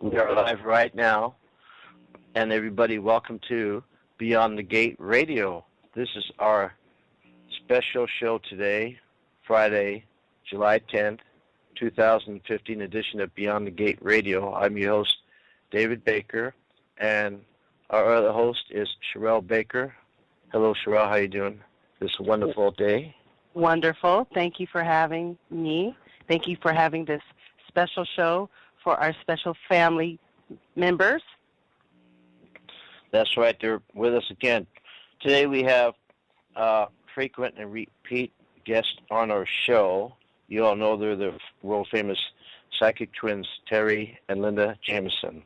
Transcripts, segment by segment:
We are live right now, and everybody, welcome to Beyond the Gate Radio. This is our special show today, Friday, July 10th, 2015 edition of Beyond the Gate Radio. I'm your host, David Baker, and our other host is Sherelle Baker. Hello, Sherelle. How you doing this wonderful day? Wonderful. Thank you for having me. Thank you for having this special show for our special family members. That's right. They're with us again. Today we have frequent and repeat guests on our show. You all know they're the world-famous psychic twins, Terry and Linda Jamison.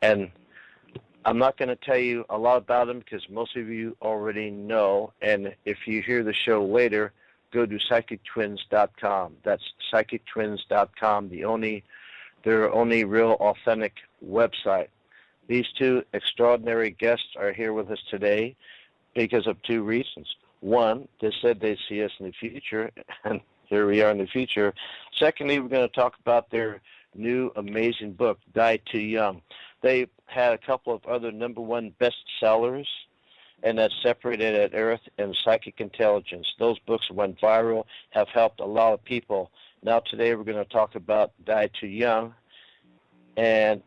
And I'm not going to tell you a lot about them because most of you already know. And if you hear the show later, go to psychictwins.com. That's psychictwins.com, their only real authentic website. These two extraordinary guests are here with us today because of two reasons. One, they said they'd see us in the future, and here we are in the future. Secondly, we're going to talk about their new amazing book, Die Too Young. They had a couple of other #1 bestsellers, and that's Separated at Earth and Psychic Intelligence. Those books went viral, have helped a lot of people. Now today we're going to talk about Die Too Young. And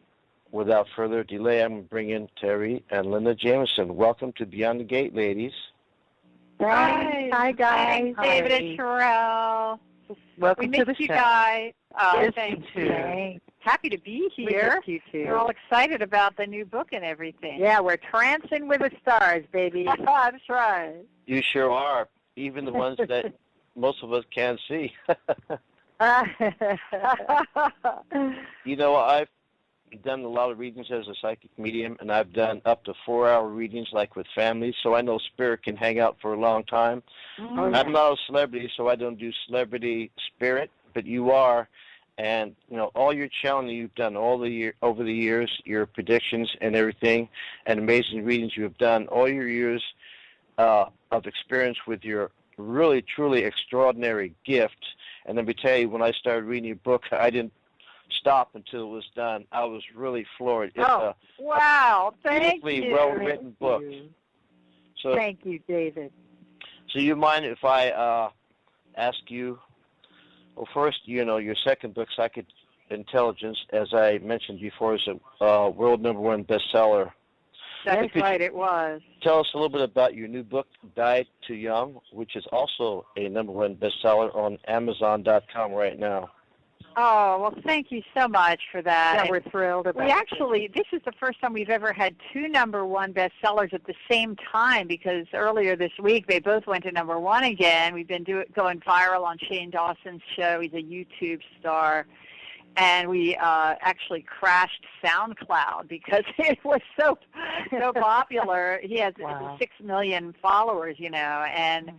without further delay, I'm going to bring in Terry and Linda Jamison. Welcome to Beyond the Gate, ladies. Hi guys. Hi, David and Sherelle. Welcome to the show. You guys. Yes, thank you too. Happy to be here. We miss you too. We're all excited about the new book and everything. Yeah, we're trancing with the stars, baby. That's right. You sure are, even the ones that most of us can't see. You know, I've done a lot of readings as a psychic medium, and I've done up to 4-hour readings, like with families, so I know spirit can hang out for a long time. Oh, I'm not a celebrity, so I don't do celebrity spirit, but you are. And, you know, all your channeling you've done over the years, your predictions and everything, and amazing readings you have done, all your years of experience with your really, truly extraordinary gift. And let me tell you, when I started reading your book, I didn't stop until it was done. I was really floored. It's wow. Thank beautifully you. well-written book. So, thank you, David. So you mind if I ask you, well, first, you know, your second book, Psychic Intelligence, as I mentioned before, is a world #1 bestseller. That's right, it was. Tell us a little bit about your new book, Die Too Young, which is also a #1 bestseller on Amazon.com right now. Oh, well, thank you so much for that. Yeah, we're thrilled about it. This is the first time we've ever had two #1 bestsellers at the same time, because earlier this week they both went to #1 again. We've been going viral on Shane Dawson's show. He's a YouTube star. And we actually crashed SoundCloud because it was so popular. He has 6 million followers, you know, and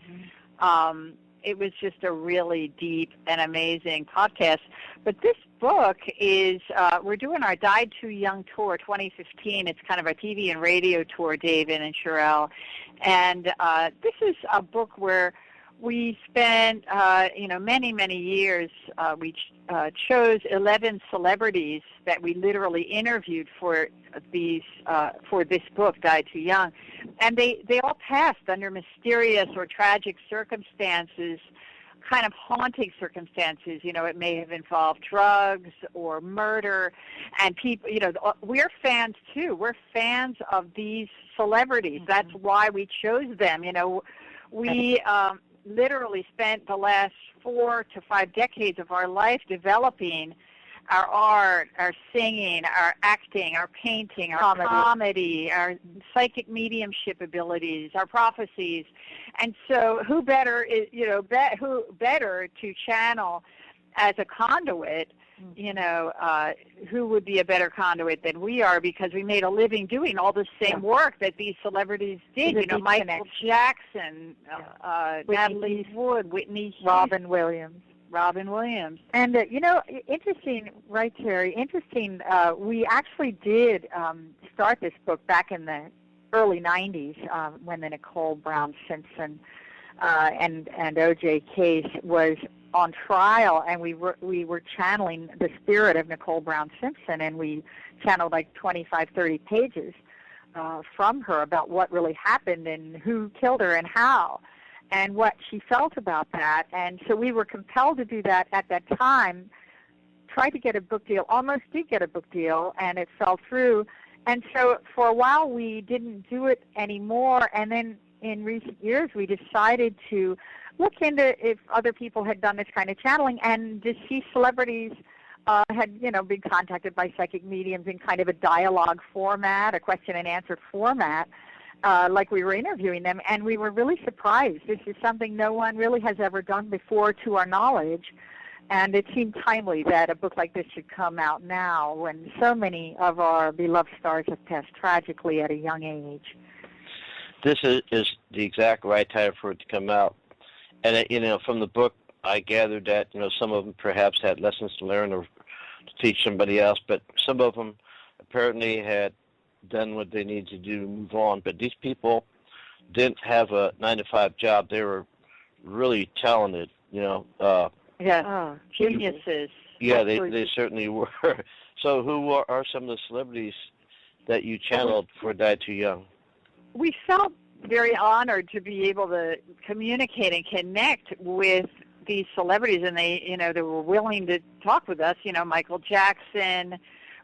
it was just a really deep and amazing podcast. But this book is, we're doing our Die Too Young tour 2015. It's kind of a TV and radio tour, David and Sherelle. And this is a book where we spent, many, many years. We chose 11 celebrities that we literally interviewed for this book, Die Too Young, and they all passed under mysterious or tragic circumstances, kind of haunting circumstances. You know, it may have involved drugs or murder, and people. You know, we're fans too. We're fans of these celebrities. That's why we chose them. You know, we literally spent the last 4 to 5 decades of our life developing our art, our singing, our acting, our painting, our comedy, our psychic mediumship abilities, our prophecies. And so who better to channel as a conduit, who would be a better conduit than we are, because we made a living doing all the same work that these celebrities did. You know, Michael Jackson, Natalie Wood, Whitney Robin Williams. And, interesting, right, Terry? Interesting, we actually did start this book back in the early 90s when the Nicole Brown Simpson and O.J. case was on trial, and we were channeling the spirit of Nicole Brown Simpson, and we channeled like 25, 30 pages from her about what really happened and who killed her and how, and what she felt about that. And so we were compelled to do that at that time, tried to get a book deal, almost did get a book deal, and it fell through. And so for a while we didn't do it anymore, and then in recent years we decided to look into if other people had done this kind of channeling, and deceased celebrities had, been contacted by psychic mediums in kind of a dialogue format, a question and answer format, like we were interviewing them, and we were really surprised. This is something no one really has ever done before to our knowledge, and it seemed timely that a book like this should come out now when so many of our beloved stars have passed tragically at a young age. This is the exact right time for it to come out. And, from the book, I gathered that, some of them perhaps had lessons to learn or to teach somebody else, but some of them apparently had done what they needed to do to move on. But these people didn't have a 9-to-5 job. They were really talented, Geniuses. Yeah, they certainly were. So who are some of the celebrities that you channeled for Died Too Young? We felt very honored to be able to communicate and connect with these celebrities, and they were willing to talk with us. Michael Jackson,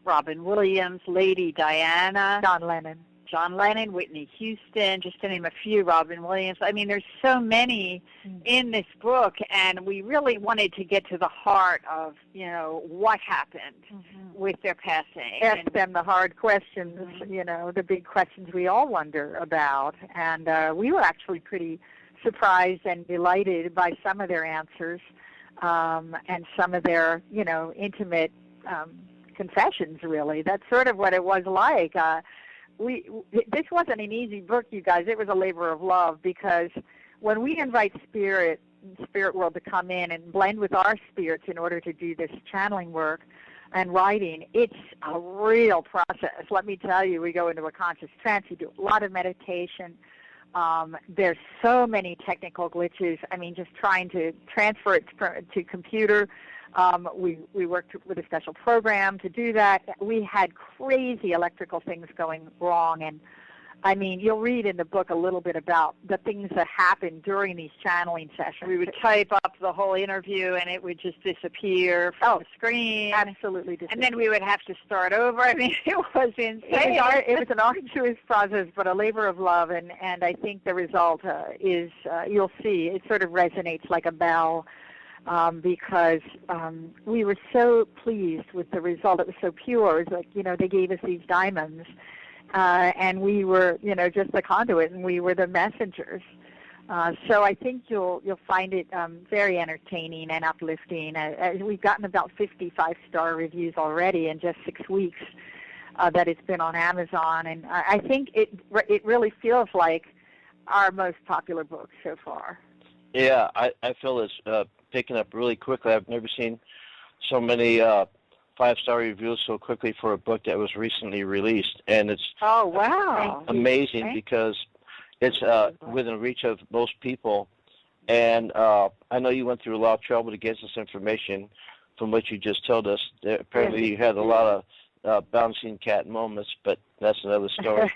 Robin Williams, Lady Diana, John Lennon, Whitney Houston, just to name a few, Robin Williams. I mean, there's so many in this book, and we really wanted to get to the heart of, what happened with their passing. Ask them the hard questions, the big questions we all wonder about. And we were actually pretty surprised and delighted by some of their answers and some of their, intimate confessions, really. That's sort of what it was like. This wasn't an easy book, you guys. It was a labor of love, because when we invite spirit world to come in and blend with our spirits in order to do this channeling work and writing, it's a real process. Let me tell you, we go into a conscious trance. We do a lot of meditation. There's so many technical glitches. I mean, just trying to transfer it to computer. We worked with a special program to do that. We had crazy electrical things going wrong, and I mean, you'll read in the book a little bit about the things that happened during these channeling sessions. We would type up the whole interview, and it would just disappear from the screen. Absolutely disappear. And then we would have to start over. I mean, it was insane. It was an arduous process, but a labor of love, and I think the result is, you'll see, it sort of resonates like a bell. Because we were so pleased with the result. It was so pure. It was like, they gave us these diamonds, and we were, just the conduit, and we were the messengers. So I think you'll find it very entertaining and uplifting. We've gotten about 55-star reviews already in just 6 weeks that it's been on Amazon, and I think it really feels like our most popular book so far. Yeah, I feel it's picking up really quickly. I've never seen so many 5-star reviews so quickly for a book that was recently released, and it's amazing because it's within reach of most people. And I know you went through a lot of trouble to get this information. From what you just told us, apparently you had a lot of bouncing cat moments, but that's another story.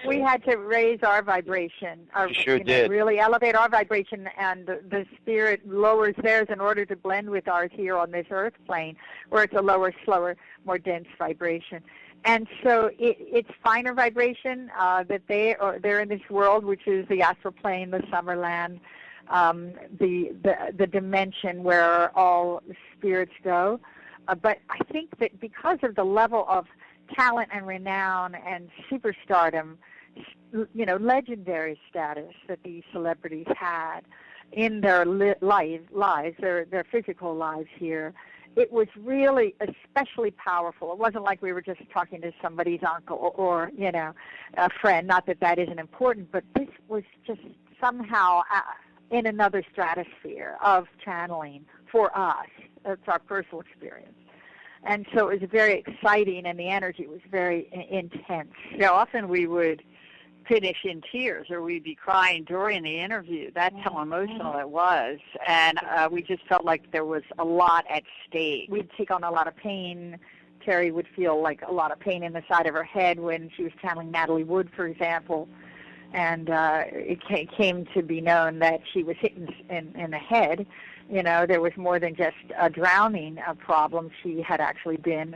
We had to raise our vibration. You sure did. Really elevate our vibration, and the spirit lowers theirs in order to blend with ours here on this earth plane, where it's a lower, slower, more dense vibration. And so it's finer vibration that they're in this world, which is the astral plane, the Summerland, the dimension where all spirits go. But I think that because of the level of talent and renown and superstardom, legendary status that these celebrities had in their lives, their physical lives here, it was really especially powerful. It wasn't like we were just talking to somebody's uncle or, a friend. Not that that isn't important, but this was just somehow in another stratosphere of channeling for us. That's our personal experience. And so it was very exciting, and the energy was very intense. Yeah, often we would finish in tears, or we'd be crying during the interview. That's how emotional it was. And we just felt like there was a lot at stake. We'd take on a lot of pain. Terry would feel like a lot of pain in the side of her head when she was channeling Natalie Wood, for example. And it came to be known that she was hit in the head. You know, there was more than just a drowning problem. She had actually been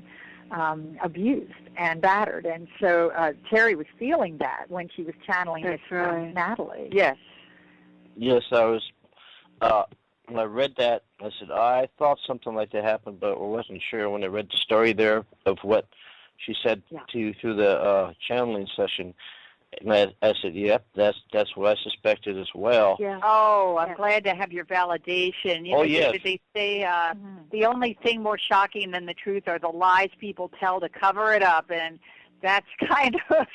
abused and battered. And so Terry was feeling that when she was channeling this Natalie. Yes. Yes, I was. When I read that, I said, I thought something like that happened, but I wasn't sure when I read the story there of what she said to you through the channeling session. And I said, yep, that's what I suspected as well. Yeah. Oh, I'm glad to have your validation. You know, yes. They say the only thing more shocking than the truth are the lies people tell to cover it up, and that's kind of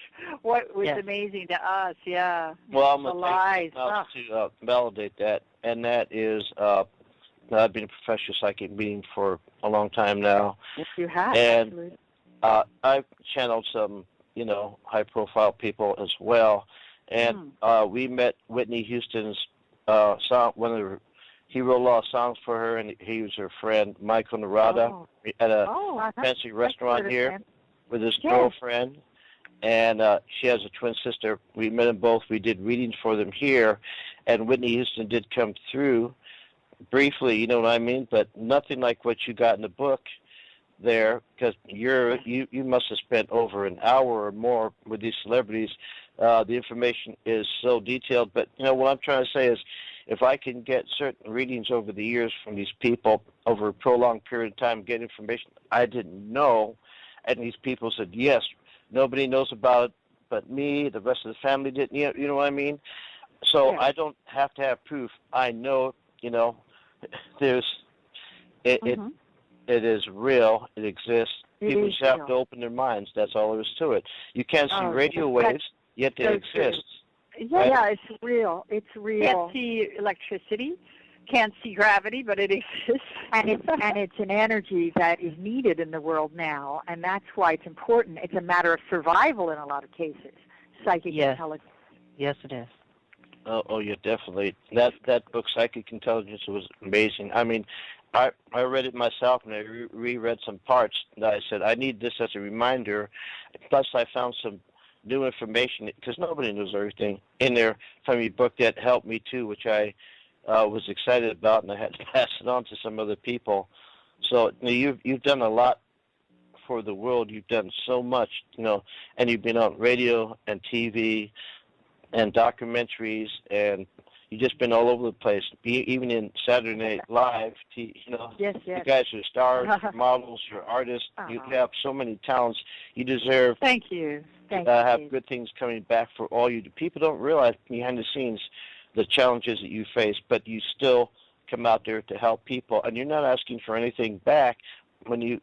what was amazing to us. Yeah. Well, I'm the going lies to validate that, and that is I've been a professional psychic medium for a long time now. Yes, you have. And I've channeled some, you know, high-profile people as well. And we met Whitney Houston's song. He wrote a lot of songs for her, and he was her friend, Michael Narada, at a fancy restaurant here with his girlfriend. And she has a twin sister. We met them both. We did readings for them here. And Whitney Houston did come through briefly, you know what I mean? But nothing like what you got in the book there, because you must have spent over an hour or more with these celebrities. The information is so detailed, but you know what I'm trying to say is, if I can get certain readings over the years from these people over a prolonged period of time, get information I didn't know, and these people said, yes, nobody knows about it but me, the rest of the family didn't, you know what I mean? So I don't have to have proof. I know, you know, it is real. It exists. People just have to open their minds. That's all there is to it. You can't see radio waves, yet they exist. Yeah, it's real. It's real. Can't see electricity, can't see gravity, but it exists. And it's an energy that is needed in the world now, and that's why it's important. It's a matter of survival in a lot of cases. Psychic intelligence. Yes, it is. Oh, yeah, definitely. That book, Psychic Intelligence, was amazing. I mean, I read it myself, and I reread some parts, and I said, I need this as a reminder. Plus, I found some new information, because nobody knows everything in there from your book that helped me, too, which I was excited about, and I had to pass it on to some other people. So you've done a lot for the world. You've done so much, you know, and you've been on radio and TV and documentaries, and you've just been all over the place, even in Saturday Night Live. You know, you guys are stars, you're models, you're artists. You have so many talents. You deserve Thank you. Have good things coming back for all you do. People don't realize behind the scenes the challenges that you face, but you still come out there to help people, and you're not asking for anything back when you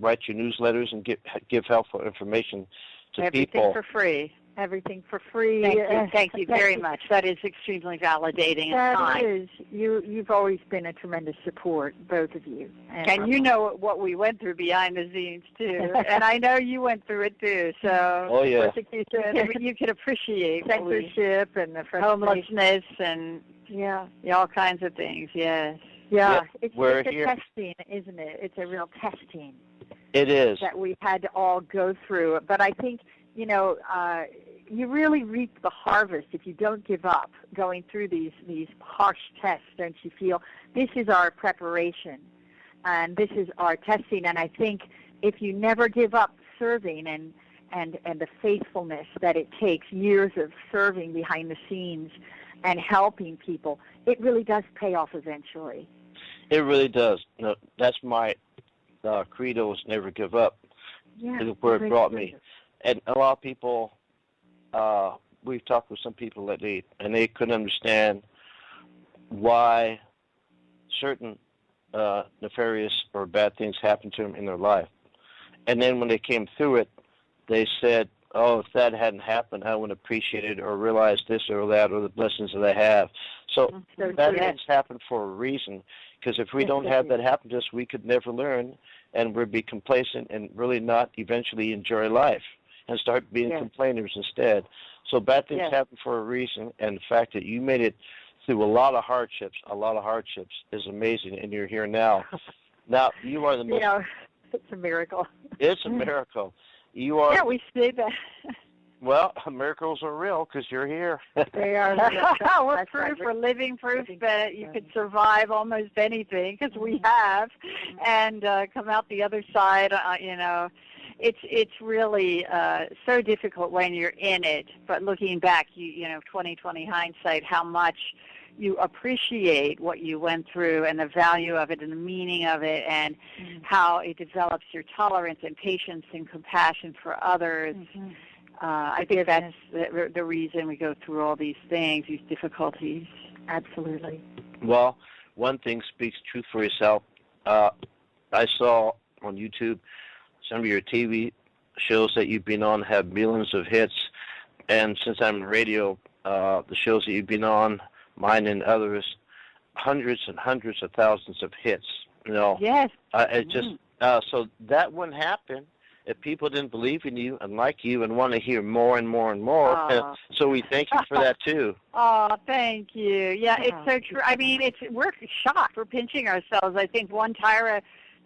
write your newsletters and give helpful information to people. Everything for free. Everything for free. Thank you very much. That is extremely validating. That is. You've always been a tremendous support, both of you. And you know what we went through behind the scenes, too. And I know you went through it, too. So you can appreciate censorship and the homelessness and all kinds of things, yes. Yeah, it's a testing, isn't it? It's a real testing. It is. That we had to all go through. But I think, you really reap the harvest if you don't give up going through these harsh tests, don't you feel? This is our preparation, and this is our testing. And I think if you never give up serving and the faithfulness that it takes, years of serving behind the scenes and helping people, it really does pay off eventually. It really does. No, that's my credo, is never give up. Yeah, where it brought me. And a lot of people, we've talked with some people lately, and they couldn't understand why certain nefarious or bad things happened to them in their life. And then when they came through it, they said, oh, if that hadn't happened, I wouldn't appreciate it or realize this or that or the blessings that I have. So bad things happen for a reason, because if we don't have that happen to us, we could never learn, and we'd be complacent and really not eventually enjoy life and start being complainers instead. So bad things happen for a reason, and the fact that you made it through a lot of hardships is amazing, and you're here now. Now, you are the most... it's a miracle. It's a miracle. You are... Yeah, we say that. Well, miracles are real because you're here. They are. We're proof, we're living proof that you could survive almost anything, because we have, and come out the other side. It's really so difficult when you're in it. But looking back, 20/20 hindsight, how much you appreciate what you went through and the value of it and the meaning of it, and how it develops your tolerance and patience and compassion for others. I think that's the reason we go through all these things, these difficulties. Absolutely. Well, one thing speaks truth for yourself. I saw on YouTube some of your TV shows that you've been on have millions of hits, and since I'm in radio, the shows that you've been on, mine and others, hundreds and hundreds of thousands of hits. Yes. So that wouldn't happen if people didn't believe in you and like you and want to hear more and more and more. So we thank you for that too. Oh, thank you. Yeah, it's so true. I mean, we're shocked. We're pinching ourselves. I think one Tyra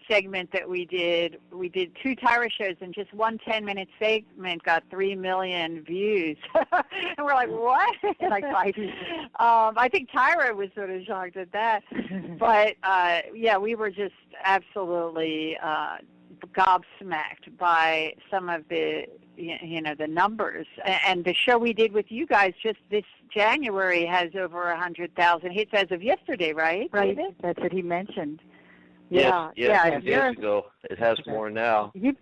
segment that we did 2 Tyra shows, and just one 10-minute segment got 3 million views. And we're like, what? Like 5 years. I think Tyra was sort of shocked at that. But, we were just absolutely gobsmacked by some of the the numbers, and the show we did with you guys just this January has over 100,000 hits as of yesterday, right? David? That's what he mentioned. Yes, 2 days ago. It has more now. You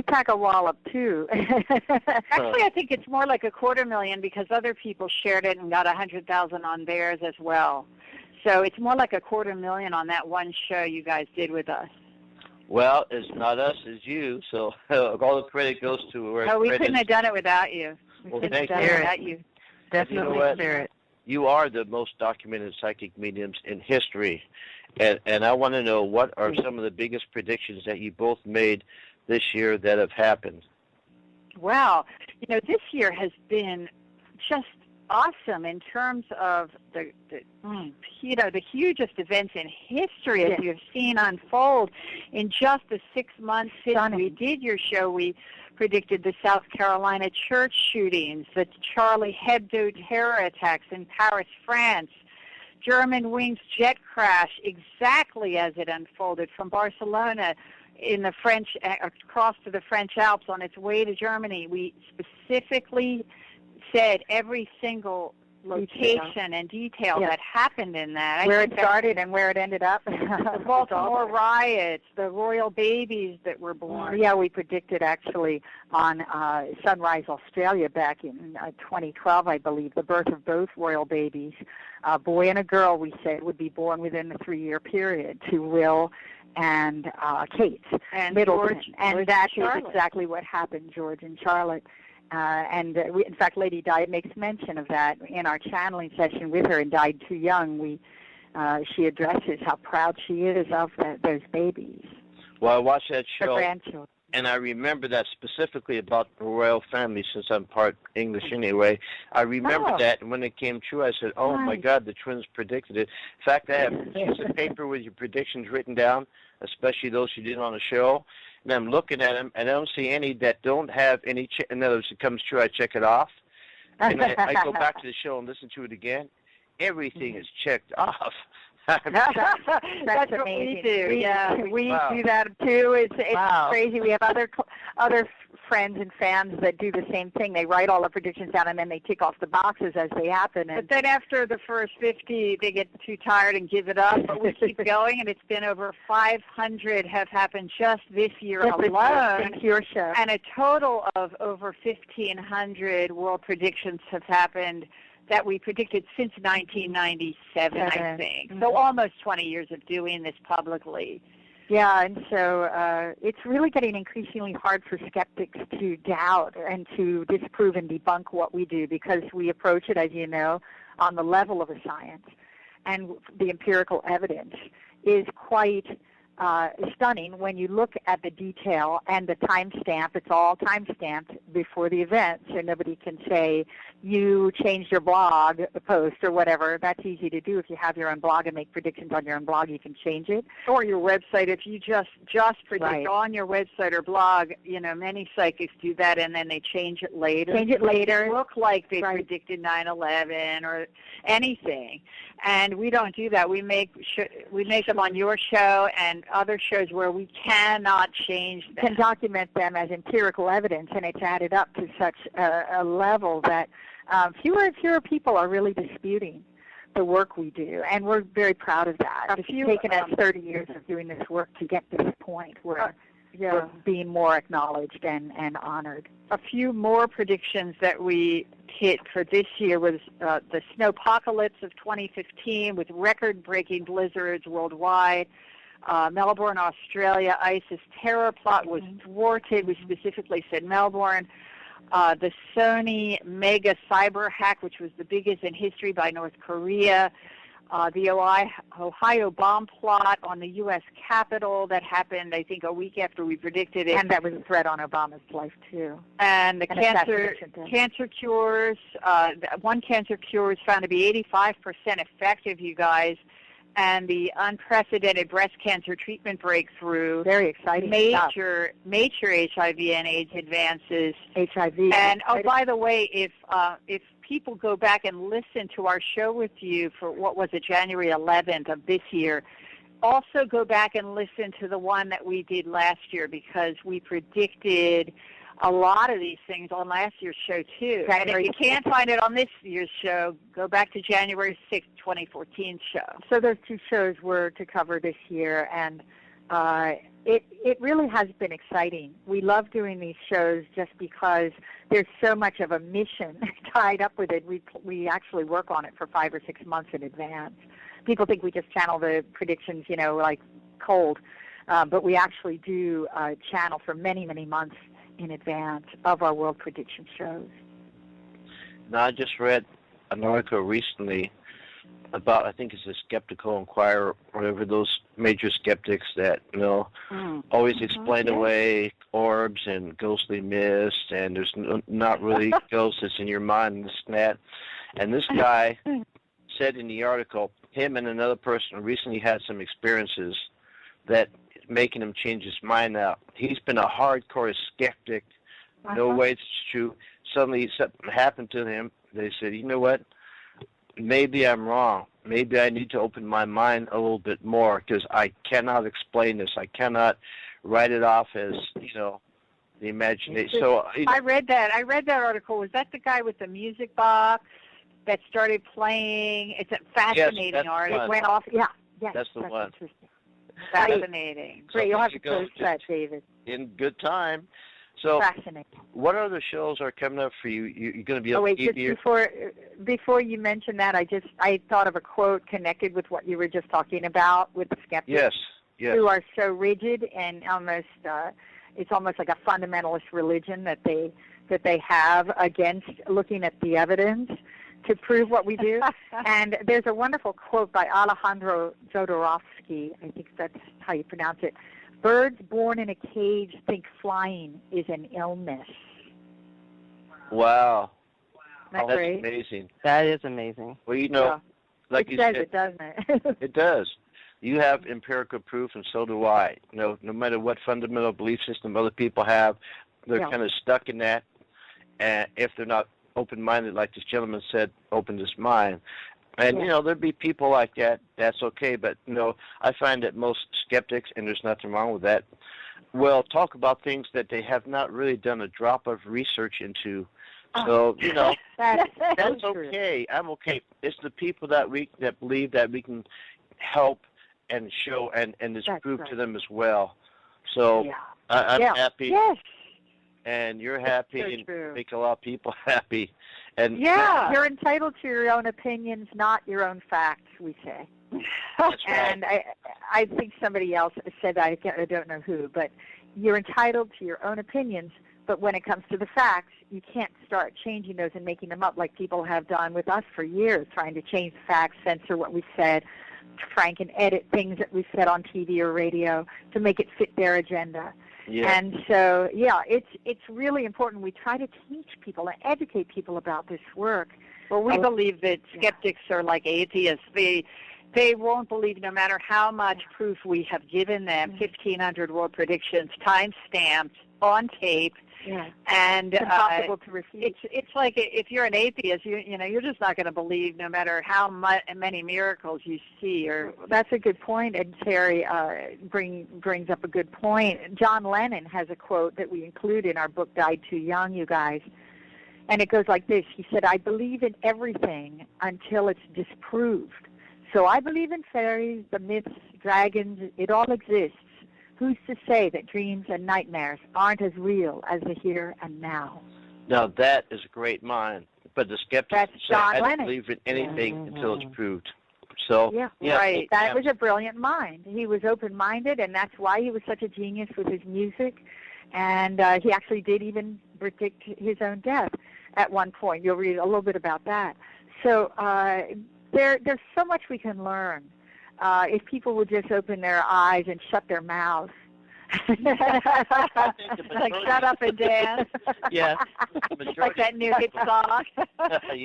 pack a wallop too. Actually, I think it's more like 250,000 because other people shared it and got 100,000 on theirs as well. So it's more like 250,000 on that one show you guys did with us. Well, it's not us, it's you. So all the credit goes to where. Oh, we couldn't have done it without you. Well, thank you. Without you. Definitely, Spirit. You are the most documented psychic mediums in history, and I want to know, what are some of the biggest predictions that you both made this year that have happened? Wow, this year has been just awesome in terms of the hugest events in history, as you have seen unfold in just the 6 months since we did your show. We predicted the South Carolina church shootings, the Charlie Hebdo terror attacks in Paris, France, Germanwings jet crash exactly as it unfolded from Barcelona in the French, across to the French Alps on its way to Germany. We specifically said every single location and detail that happened in that. Where it started and where it ended up. The Baltimore riots, the royal babies that were born. Yeah, we predicted actually on Sunrise Australia back in 2012, I believe, the birth of both royal babies. A boy and a girl, we said, would be born within the 3-year period to Will and Kate and Middleton. George, and that is exactly what happened, George and Charlotte. In fact, Lady Di makes mention of that in our channeling session with her, and died too young. She addresses how proud she is of those babies. Well, I watched that show, her grandchildren. And I remember that specifically about the royal family, since I'm part English anyway. I remember that, and when it came true, I said, oh, my God, the twins predicted it. In fact, I have a piece of paper with your predictions written down, especially those you did on the show. And I'm looking at them, and I don't see any that don't have any. In other words, it comes true, I check it off. And I go back to the show and listen to it again. Everything is checked off. That's what amazing. We do. We do that too. It's crazy. We have other friends and fans that do the same thing. They write all the predictions down and then they tick off the boxes as they happen. But then after the first 50, they get too tired and give it up. But we keep going, and it's been over 500 have happened just this year alone. Thanks to your show. And a total of over 1,500 world predictions have happened that we predicted since 1997, I think. So almost 20 years of doing this publicly. Yeah, and so it's really getting increasingly hard for skeptics to doubt and to disprove and debunk what we do, because we approach it, as you know, on the level of a science. And the empirical evidence is quite stunning when you look at the detail and the timestamp. It's all time-stamped before the event, so nobody can say you changed your blog post or whatever. That's easy to do. If you have your own blog and make predictions on your own blog, you can change it. Or your website. If you just predict on your website or blog, many psychics do that, and then they change it later. It look like they predicted 9/11 or anything, and we don't do that. We make them on your show and other shows where we cannot change them. Can document them as empirical evidence, and it's added up to such a level that fewer and fewer people are really disputing the work we do, and we're very proud of that. It's taken us 30 years of doing this work to get to this point where we're being more acknowledged and honored. A few more predictions that we hit for this year was the snowpocalypse of 2015 with record-breaking blizzards worldwide. Melbourne, Australia, ISIS terror plot was thwarted. We specifically said Melbourne. The Sony mega cyber hack, which was the biggest in history by North Korea. The Ohio bomb plot on the U.S. Capitol that happened, I think, a week after we predicted it. And that was a threat on Obama's life, too. And the cancer cures. One cancer cure was found to be 85% effective, you guys. And the unprecedented breast cancer treatment breakthrough. Very exciting major HIV and AIDS advances. HIV. And, by the way, if people go back and listen to our show with you for, what was it, January 11th of this year, also go back and listen to the one that we did last year, because we predicted a lot of these things on last year's show, too. And if you can't find it on this year's show, go back to January 6th, 2014 show. So those two shows were to cover this year, and it really has been exciting. We love doing these shows just because there's so much of a mission tied up with it. We actually work on it for 5 or 6 months in advance. People think we just channel the predictions, like cold, but we actually do channel for many, many months in advance of our world prediction shows. Now, I just read an article recently about, I think it's a Skeptical Inquirer, whatever, those major skeptics that, always explain away orbs and ghostly mist, and there's not really ghosts, it's in your mind and this and that. And this guy said in the article, him and another person recently had some experiences that making him change his mind now. He's been a hardcore skeptic. No way it's true. Suddenly something happened to him. They said, you know what? Maybe I'm wrong. Maybe I need to open my mind a little bit more, because I cannot explain this. I cannot write it off as, the imagination. So I read that. I read that article. Was that the guy with the music box that started playing? It's a fascinating article. It went off. Yeah. Yes, that's the one. Fascinating. Great. You'll have to post that, David. In good time. So, fascinating. What other shows are coming up for you? You're going to be able to keep before you mention that, I thought of a quote connected with what you were just talking about with the skeptics. Yes. Who are so rigid and almost it's almost like a fundamentalist religion that they have against looking at the evidence to prove what we do. And there's a wonderful quote by Alejandro Jodorowsky, I think that's how you pronounce it. Birds born in a cage think flying is an illness. Wow. That's amazing. That is amazing. Well, like you said, it doesn't it? It does. You have empirical proof, and so do I. No matter what fundamental belief system other people have, they're kind of stuck in that. And if they're not open-minded, like this gentleman said, open his mind. And, there'd be people like that. That's okay. But, I find that most skeptics, and there's nothing wrong with that, will talk about things that they have not really done a drop of research into. So, that's okay. I'm okay. It's the people that believe that we can help and show and it's prove to them as well. So I'm happy. Yes. And you're happy, and make a lot of people happy. And you're entitled to your own opinions, not your own facts, we say. That's right. And I think somebody else said that, I don't know who, but you're entitled to your own opinions, but when it comes to the facts, you can't start changing those and making them up like people have done with us for years, trying to change the facts, censor what we said, try and edit things that we said on TV or radio to make it fit their agenda. Yeah. And so, yeah, it's really important. We try to teach people and educate people about this work. Well, we believe that skeptics are like atheists. They won't believe no matter how much proof we have given them, 1,500 world predictions, time-stamped, on tape. Yeah. And it's impossible to refute. It's like if you're an atheist, you're just not going to believe no matter how many miracles you see. Or that's a good point, and Terry brings up a good point. John Lennon has a quote that we include in our book, Died Too Young, you guys, and it goes like this. He said, "I believe in everything until it's disproved. So I believe in fairies, the myths, dragons, it all exists. Who's to say that dreams and nightmares aren't as real as the here and now?" Now, that is a great mind. But the skeptics say, I don't believe in anything until it's proved. So, right. That was a brilliant mind. He was open-minded, and that's why he was such a genius with his music. And he actually did even predict his own death at one point. You'll read a little bit about that. So there's so much we can learn. If people would just open their eyes and shut their mouths. Like shut up and dance. Yeah. Like that new hit song.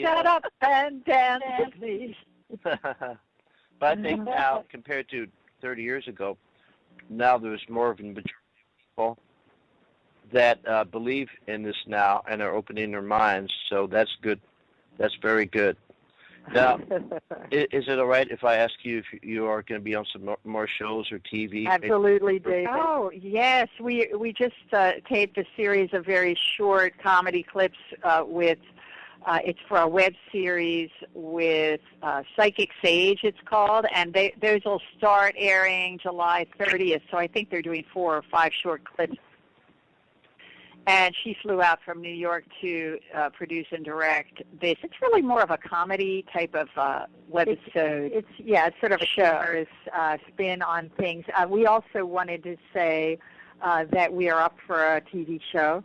Shut up and dance with me. But I think now, compared to 30 years ago, now there's more of a majority of people that believe in this now and are opening their minds. So that's good. That's very good. Now, is it all right if I ask you if you are going to be on some more shows or TV? Absolutely, David. Oh, yes. We just taped a series of very short comedy clips with, it's for a web series with Psychic Sage, it's called, and those will start airing July 30th, so I think they're doing 4 or 5 short clips. And she flew out from New York to produce and direct this. It's really more of a comedy type of webisode. It's sort of a humorous spin on things. We also wanted to say that we are up for a TV show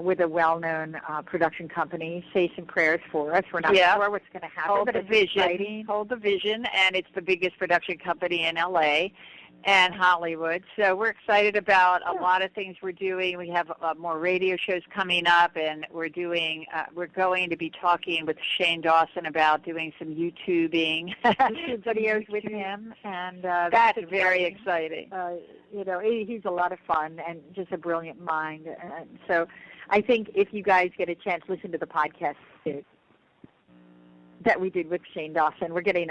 with a well-known production company. Say some prayers for us. We're not sure what's going to happen. Hold the Vision, and it's the biggest production company in LA. And Hollywood. So we're excited about a lot of things we're doing. We have more radio shows coming up, and we're going to be talking with Shane Dawson about doing some YouTubing videos with him, and that's very exciting. He's a lot of fun and just a brilliant mind. And so I think if you guys get a chance, listen to the podcast that we did with Shane Dawson. We're getting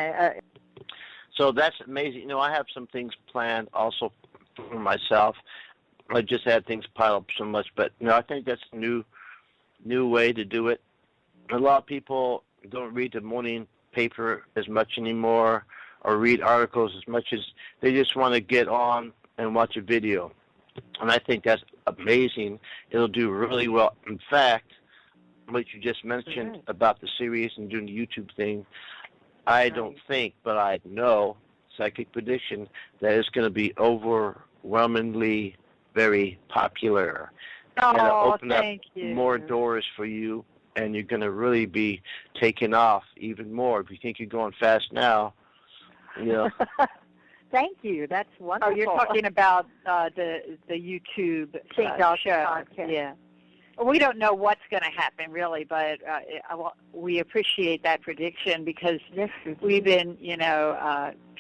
So that's amazing. I have some things planned also for myself. I just had things pile up so much, but I think that's a new way to do it. A lot of people don't read the morning paper as much anymore or read articles as much as they just want to get on and watch a video. And I think that's amazing. It'll do really well. In fact, what you just mentioned about the series and doing the YouTube thing, I don't think, but I know, psychic prediction, that it's going to be overwhelmingly very popular. And it'll open up more doors for you, and you're going to really be taking off even more. If you think you're going fast now, Thank you. That's wonderful. Oh, you're talking about the YouTube show. Yeah. We don't know what's going to happen, really, but we appreciate that prediction because we've been,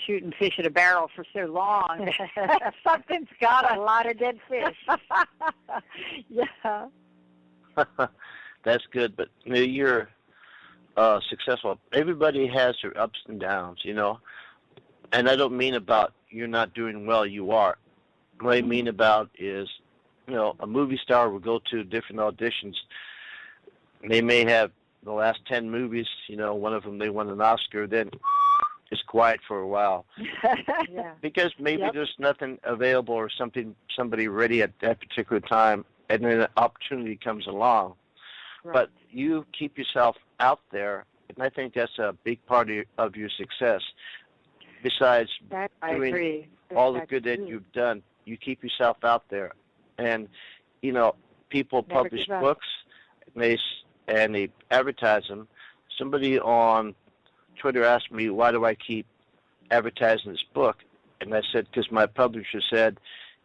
shooting fish at a barrel for so long. Something's got a lot of dead fish. Yeah. That's good, but you're successful. Everybody has their ups and downs, and I don't mean about you're not doing well. You are. What I mean about is, a movie star will go to different auditions. They may have the last 10 movies, one of them they won an Oscar, then it's quiet for a while. Because maybe there's nothing available or somebody ready at that particular time, and then an opportunity comes along. Right. But you keep yourself out there, and I think that's a big part of your success. Besides doing all the good that you've done, you keep yourself out there. And, people publish books, and they advertise them. Somebody on Twitter asked me, why do I keep advertising this book? And I said, because my publisher said,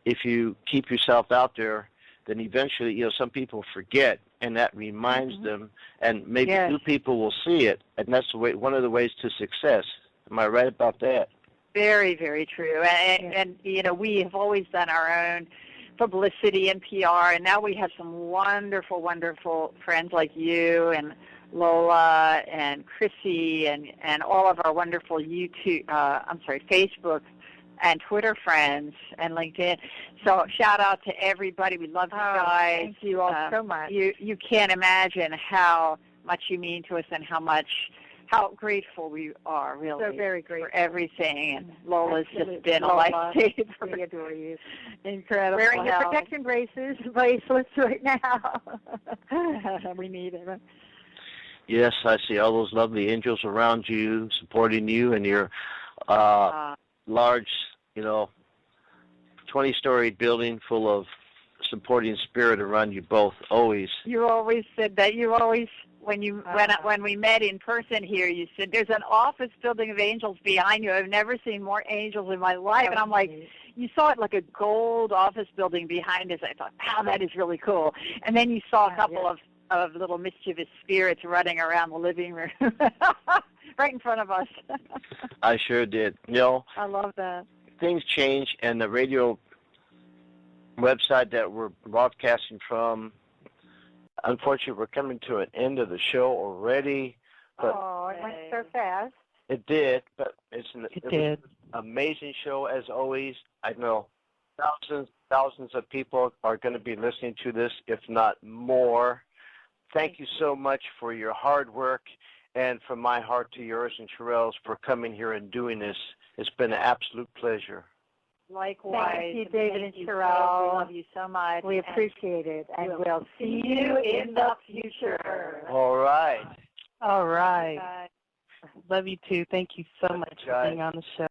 if you keep yourself out there, then eventually, some people forget, and that reminds them, and maybe new people will see it, and that's one of the ways to success. Am I right about that? Very, very true. And we have always done our own publicity and PR, and now we have some wonderful, wonderful friends like you and Lola and Chrissy and all of our wonderful Facebook and Twitter friends and LinkedIn. So shout out to everybody. We love you guys. Thank you all so much. You can't imagine how much you mean to us and how grateful we are, really. So very grateful. For everything. And Lola's just been a lifesaver. We adore you. Incredible. Wearing your protection bracelets right now. We need it. Yes, I see all those lovely angels around you, supporting you, and your large, 20-story building full of supporting spirit around you both, always. You always said that. You always, when we met in person here, you said, there's an office building of angels behind you. I've never seen more angels in my life. And I'm like, you saw it like a gold office building behind us. I thought, wow, that is really cool. And then you saw a couple of little mischievous spirits running around the living room right in front of us. I sure did. I love that. Things change, and the radio website that we're broadcasting from, unfortunately, we're coming to an end of the show already. But it went so fast. It did, but it was an amazing show as always. I know thousands of people are going to be listening to this, if not more. Thank you so much for your hard work, and from my heart to yours and Sherelle's for coming here and doing this. It's been an absolute pleasure. Likewise. Thank you, David and Sherelle. We love you so much. We appreciate it, and we'll see you in the future. All right. All right. Love you too. Thank you so much for being on the show.